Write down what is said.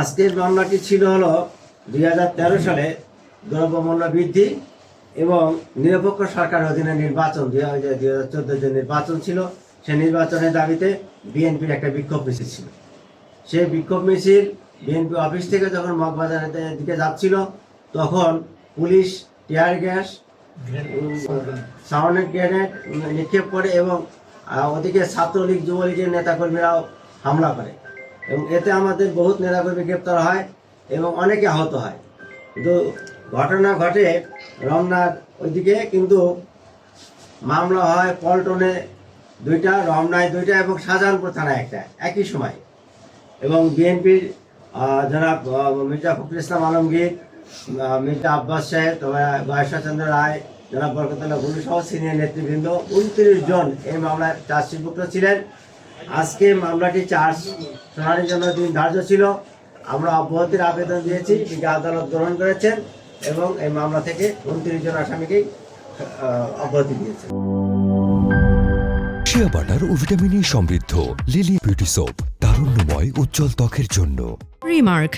আজকের মামলাটি ছিল হলো 2013 সালে দ্রব্যমূল্য বৃদ্ধি এবং নিরপেক্ষ সরকার অধীনে নির্বাচন 2014 যে নির্বাচন ছিল, সেই নির্বাচনের দাবিতে বিএনপির একটা বিক্ষোভ মিছিল ছিল। সেই বিক্ষোভ মিছিল বিএনপি অফিস থেকে যখন মগবাজারের দিকে যাচ্ছিল, তখন police tear gas, sound grenade নিক্ষেপ করে এবং ওদিকে ছাত্রলীগ যুবলীগের নেতাকর্মীরাও হামলা করে এবং এতে আমাদের বহুত নেতাকর্মী গ্রেপ্তার হয় এবং অনেকে আহত হয়। কিন্তু ঘটনা ঘটে রমনার ওইদিকে, কিন্তু মামলা হয় পল্টনে 2টা, রমনায় 2টা এবং শাহজাহানপুর থানায় একটা একই সময়। এবং বিএনপির জনাব মির্জা ফখরুল ইসলাম আলমগীর, মির্জা আব্বাস সাহেব, গয়েশ্বরচন্দ্র রায়, জনাব বরকতুল্লাহ বুলু সহ সিনিয়র নেতৃবৃন্দ 29 জন এই মামলায় চার্জশিটভুক্ত ছিলেন। আজকে মামলাটি চার্জ শুনানির জন্য দিন ধার্য ছিল। আমরা অব্যাহতির আবেদন দিয়েছি, বিজ্ঞ আদালত গ্রহণ করেছেন এবং এই মামলা থেকে 29 জন আসামিকেই অব্যাহতি দিয়েছেন। শিয়া বাটার ও ভিটামিন ই সমৃদ্ধ লিলি বিউটি সোপ, তারুণ্যময় উজ্জ্বল ত্বকের জন্য। রিমার্ক,